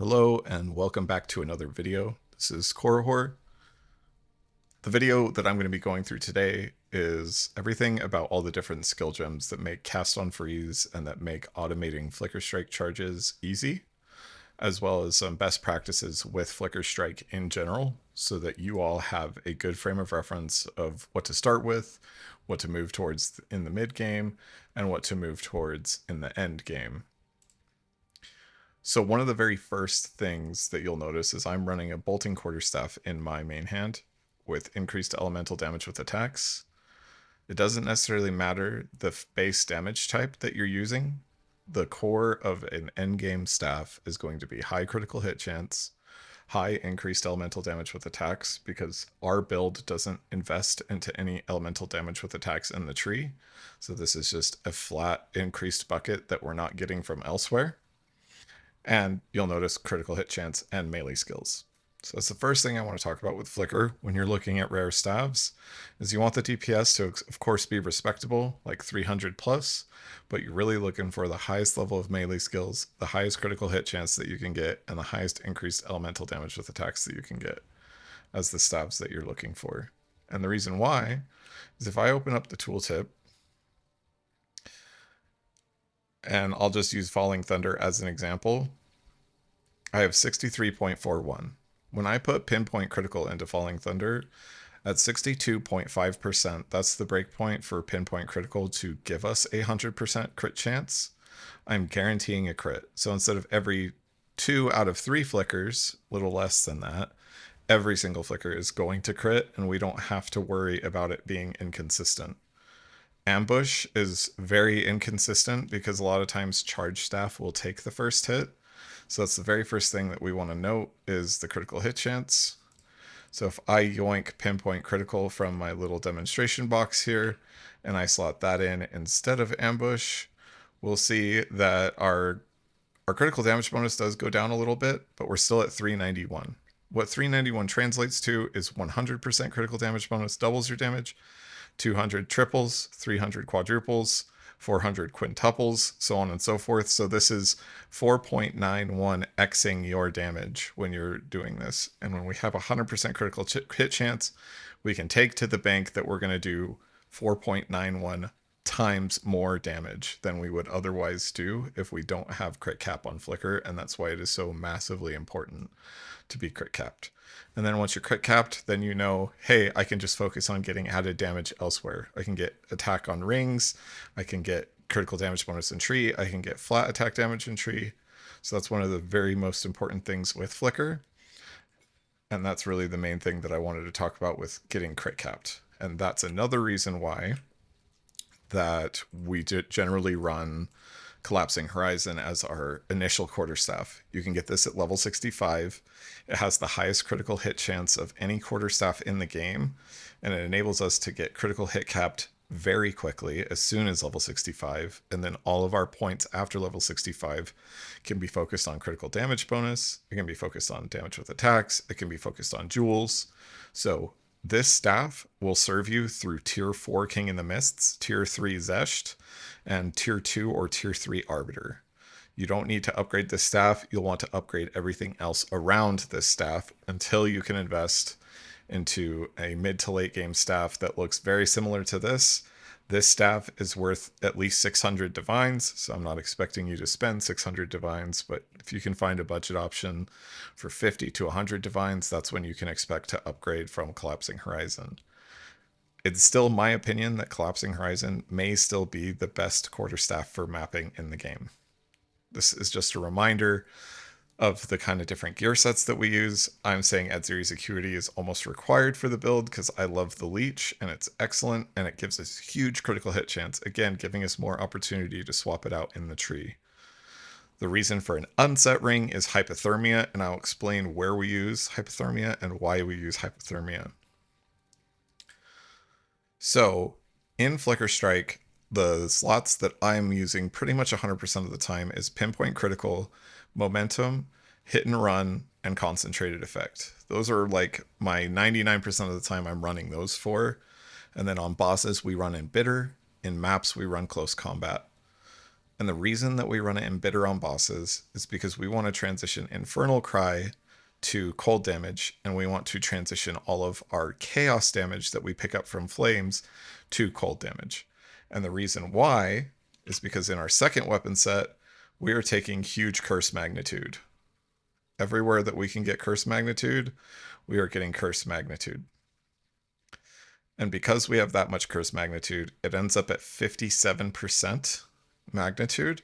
Hello and welcome back to another video. This is Korihor. The video that I'm going to be going through today is everything about all the different skill gems that make cast on freeze and that make automating Flicker Strike charges easy, as well as some best practices with Flicker Strike in general, so that you all have a good frame of reference of what to start with, what to move towards in the mid game, and what to move towards in the end game. So one of the very first things that you'll notice is I'm running a Bolting Quarterstaff in my main hand with increased elemental damage with attacks. It doesn't necessarily matter the base damage type that you're using. The core of an endgame staff is going to be high critical hit chance, high increased elemental damage with attacks, because our build doesn't invest into any elemental damage with attacks in the tree. So this is just a flat increased bucket that we're not getting from elsewhere. And you'll notice critical hit chance and melee skills. So that's the first thing I want to talk about with Flicker when you're looking at rare staves, is you want the DPS to, of course, be respectable, like 300 plus, but you're really looking for the highest level of melee skills, the highest critical hit chance that you can get, and the highest increased elemental damage with attacks that you can get as the staves that you're looking for. And the reason why is if I open up the tooltip, and I'll just use Falling Thunder as an example, I have 63.41. When I put Pinpoint Critical into Falling Thunder, at 62.5%, that's the breakpoint for Pinpoint Critical to give us a 100% crit chance. I'm guaranteeing a crit. So instead of every 2 out of 3 flickers, a little less than that, every single flicker is going to crit, and we don't have to worry about it being inconsistent. Ambush is very inconsistent because a lot of times charge staff will take the first hit. So that's the very first thing that we want to note is the critical hit chance. So if I yoink Pinpoint Critical from my little demonstration box here and I slot that in instead of Ambush, we'll see that our critical damage bonus does go down a little bit, but we're still at 391. What 391 translates to is 100% critical damage bonus doubles your damage, 200 triples, 300 quadruples, 400 quintuples, so on and so forth. So this is 4.91 Xing your damage when you're doing this. And when we have 100% critical hit chance, we can take to the bank that we're going to do 4.91 times more damage than we would otherwise do if we don't have crit cap on Flicker, and that's why it is so massively important to be crit capped. And then once you're crit capped, then you know, hey, I can just focus on getting added damage elsewhere. I can get attack on rings, I can get critical damage bonus in tree, I can get flat attack damage in tree. So that's one of the very most important things with Flicker. And that's really the main thing that I wanted to talk about with getting crit capped. And that's another reason why that we generally run Collapsing Horizon as our initial quarterstaff. You can get this at level 65. It has the highest critical hit chance of any quarterstaff in the game, and it enables us to get critical hit capped very quickly as soon as level 65, and then all of our points after level 65 can be focused on critical damage bonus, it can be focused on damage with attacks, it can be focused on jewels. So this staff will serve you through Tier 4 King in the Mists, Tier 3 Zesht, and Tier 2 or Tier 3 Arbiter. You don't need to upgrade this staff. You'll want to upgrade everything else around this staff until you can invest into a mid to late game staff that looks very similar to this. This staff is worth at least 600 divines, so I'm not expecting you to spend 600 divines, but if you can find a budget option for 50 to 100 divines, that's when you can expect to upgrade from Collapsing Horizon. It's still my opinion that Collapsing Horizon may still be the best quarterstaff for mapping in the game. This is just a reminder of the kind of different gear sets that we use. I'm saying Edziri's Acuity is almost required for the build because I love the Leech and it's excellent and it gives us huge critical hit chance, again giving us more opportunity to swap it out in the tree. The reason for an unset ring is Hypothermia, and I'll explain where we use Hypothermia and why we use Hypothermia. So in Flicker Strike, the slots that I'm using pretty much 100% of the time is Pinpoint Critical, Momentum, Hit and Run, and Concentrated Effect. Those are like my 99% of the time I'm running those for. And then on bosses, we run Embitter. In maps, we run Close Combat. And the reason that we run it Embitter on bosses is because we want to transition Infernal Cry to cold damage, and we want to transition all of our chaos damage that we pick up from flames to cold damage. And the reason why is because in our second weapon set, we are taking huge curse magnitude. Everywhere that we can get curse magnitude, we are getting curse magnitude. And because we have that much curse magnitude, it ends up at 57% magnitude.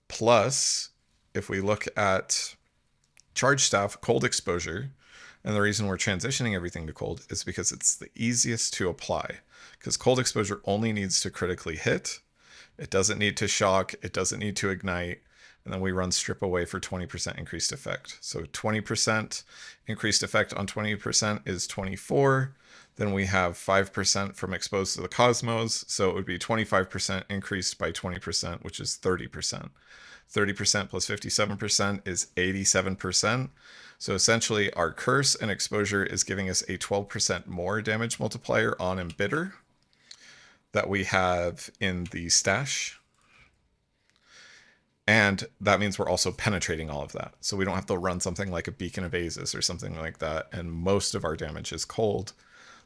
Plus, if we look at charge staff, cold exposure, and the reason we're transitioning everything to cold is because it's the easiest to apply. Because cold exposure only needs to critically hit. It doesn't need to shock. It doesn't need to ignite. And then we run strip away for 20% increased effect. So 20% increased effect on 20% is 24. Then we have 5% from exposed to the cosmos. So it would be 25% increased by 20%, which is 30%. 30% plus 57% is 87%. So essentially our curse and exposure is giving us a 12% more damage multiplier on Embitter that we have in the stash. And that means we're also penetrating all of that. So we don't have to run something like a Beacon of Azus or something like that. And most of our damage is cold.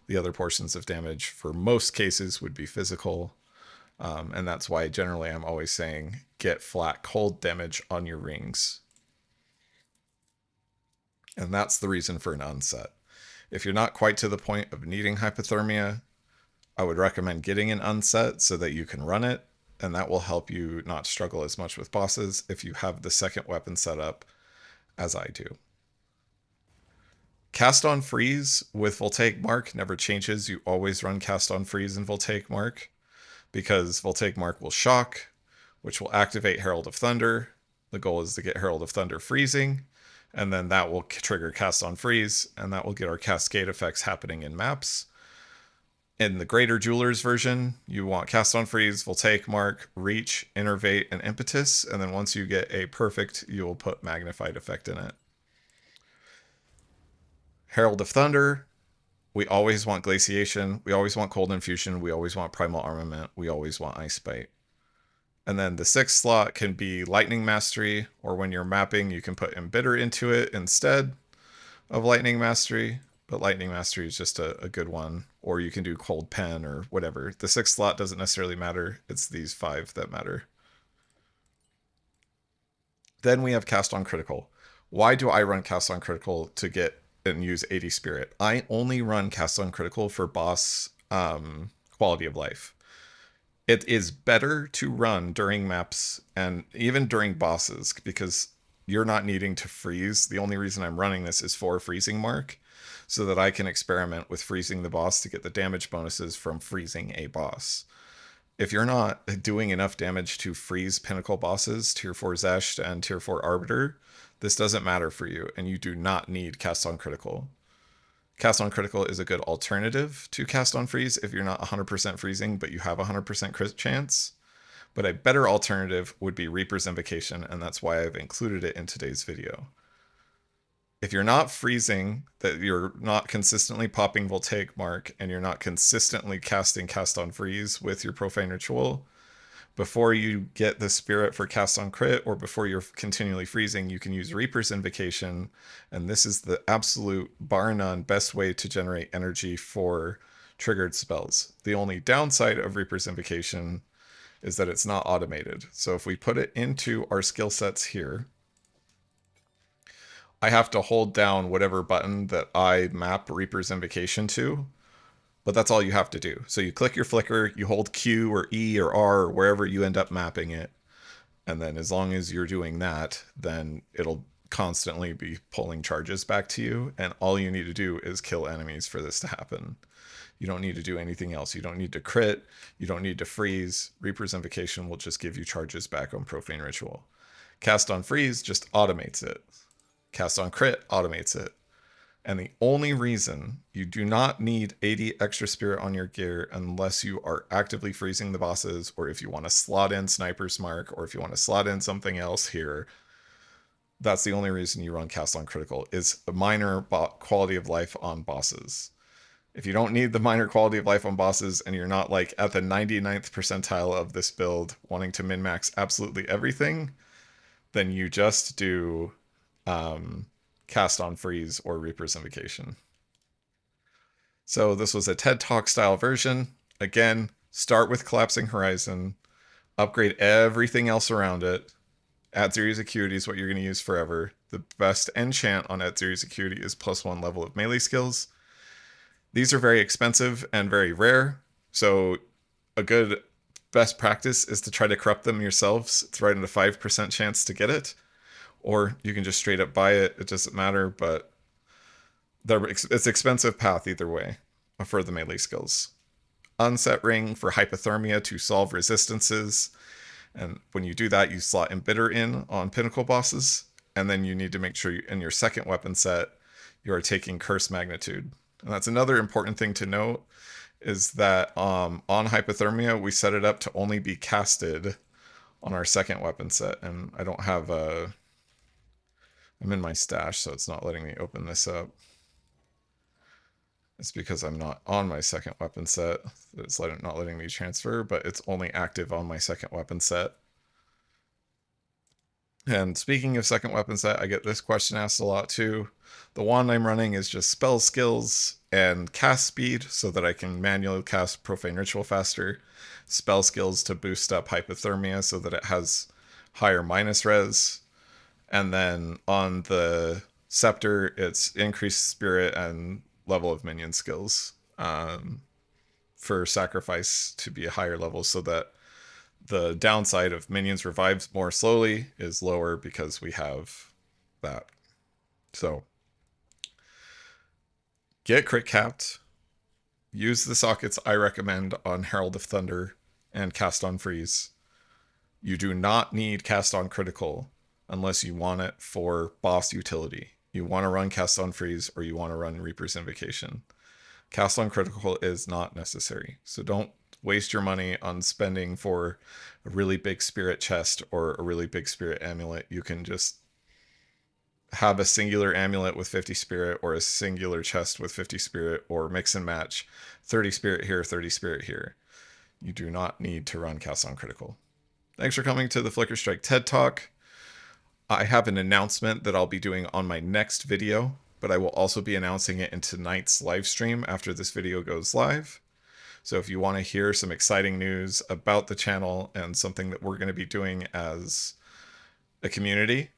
The other portions of damage for most cases would be physical. And that's why generally I'm always saying get flat cold damage on your rings. And that's the reason for an unset. If you're not quite to the point of needing hypothermia, I would recommend getting an unset so that you can run it. And that will help you not struggle as much with bosses if you have the second weapon set up as I do. Cast on Freeze with Voltaic Mark never changes. You always run Cast on Freeze and Voltaic Mark because Voltaic Mark will shock, which will activate Herald of Thunder. The goal is to get Herald of Thunder freezing, and then that will trigger Cast on Freeze, and that will get our cascade effects happening in maps. In the Greater Jewelers version, you want Cast on Freeze, Voltaic Mark, Reach, Innervate, and Impetus, and then once you get a perfect, you will put Magnified Effect in it. Herald of Thunder, we always want Glaciation, we always want Cold Infusion, we always want Primal Armament, we always want Ice Bite. And then the sixth slot can be Lightning Mastery, or when you're mapping, you can put Embitter into it instead of Lightning Mastery. But Lightning Mastery is just a good one. Or you can do Cold Pen or whatever. The sixth slot doesn't necessarily matter. It's these five that matter. Then we have Cast on Critical. Why do I run Cast on Critical to get and use 80 Spirit? I only run Cast on Critical for boss quality of life. It is better to run during maps and even during bosses because you're not needing to freeze. The only reason I'm running this is for Freezing Mark, so that I can experiment with freezing the boss to get the damage bonuses from freezing a boss. If you're not doing enough damage to freeze pinnacle bosses, tier 4 Zesht and tier 4 Arbiter, this doesn't matter for you, and you do not need Cast on Critical. Cast on Critical is a good alternative to Cast on Freeze if you're not 100% freezing, but you have a 100% crit chance. But a better alternative would be Reaper's Invocation, and that's why I've included it in today's video. If you're not freezing, that you're not consistently popping Voltaic Mark, and you're not consistently casting Cast on Freeze with your Profane Ritual, before you get the Spirit for Cast on Crit, or before you're continually freezing, you can use Reaper's Invocation, and this is the absolute, bar none, best way to generate energy for triggered spells. The only downside of Reaper's Invocation is that it's not automated. So if we put it into our skill sets here, I have to hold down whatever button that I map Reaper's Invocation to, but that's all you have to do. So you click your flicker, you hold Q or E or R or wherever you end up mapping it, and then as long as you're doing that, then it'll constantly be pulling charges back to you, and all you need to do is kill enemies for this to happen. You don't need to do anything else. You don't need to crit, you don't need to freeze. Reaper's Invocation will just give you charges back on Profane Ritual. Cast on Freeze just automates it. Cast on Crit automates it. And the only reason you do not need 80 extra spirit on your gear unless you are actively freezing the bosses, or if you want to slot in Sniper's Mark, or if you want to slot in something else here, that's the only reason you run Cast on Critical, is a minor quality of life on bosses. If you don't need the minor quality of life on bosses and you're not like at the 99th percentile of this build wanting to min-max absolutely everything, then you just do cast on freeze or Reaper's Invocation. So this was a TED Talk style version. Again, start with Collapsing Horizon, upgrade everything else around it. Adziri's Acuity is what you're going to use forever. The best enchant on Adziri's Acuity is +1 level of melee skills. These are very expensive and very rare, so a good best practice is to try to corrupt them yourselves. It's right in a 5% chance to get it, or you can just straight up buy it. It doesn't matter, but it's expensive path either way for the melee skills. Unset Ring for Hypothermia to solve resistances, and when you do that, you slot Embitter in on Pinnacle bosses, and then you need to make sure in your second weapon set you are taking Curse Magnitude. And that's another important thing to note, is that on Hypothermia, we set it up to only be casted on our second weapon set. And I don't have I'm in my stash, so it's not letting me open this up. It's because I'm not on my second weapon set. It's not letting me transfer, but it's only active on my second weapon set. And speaking of second weapon set, I get this question asked a lot too. The wand I'm running is just spell skills and cast speed so that I can manually cast Profane Ritual faster. Spell skills to boost up Hypothermia so that it has higher minus res. And then on the Scepter, it's increased spirit and level of minion skills for sacrifice to be a higher level, so that the downside of minions revives more slowly is lower because we have that. So get crit capped. Use the sockets I recommend on Herald of Thunder and Cast on Freeze. You do not need Cast on Critical unless you want it for boss utility. You want to run Cast on Freeze or you want to run Reaper's Invocation. Cast on Critical is not necessary. So don't waste your money on spending for a really big spirit chest or a really big spirit amulet. You can just have a singular amulet with 50 spirit or a singular chest with 50 spirit, or mix and match 30 spirit here, 30 spirit here. You do not need to run Cast on Critical. Thanks for coming to the Flicker Strike TED Talk. I have an announcement that I'll be doing on my next video, but I will also be announcing it in tonight's live stream after this video goes live. So if you want to hear some exciting news about the channel and something that we're going to be doing as a community,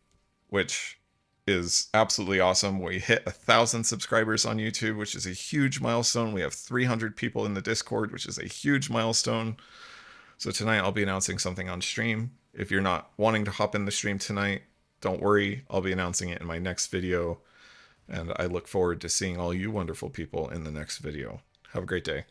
which is absolutely awesome. We hit 1,000 subscribers on YouTube, which is a huge milestone. We have 300 people in the Discord, which is a huge milestone. So tonight I'll be announcing something on stream. If you're not wanting to hop in the stream tonight, don't worry. I'll be announcing it in my next video. And I look forward to seeing all you wonderful people in the next video. Have a great day.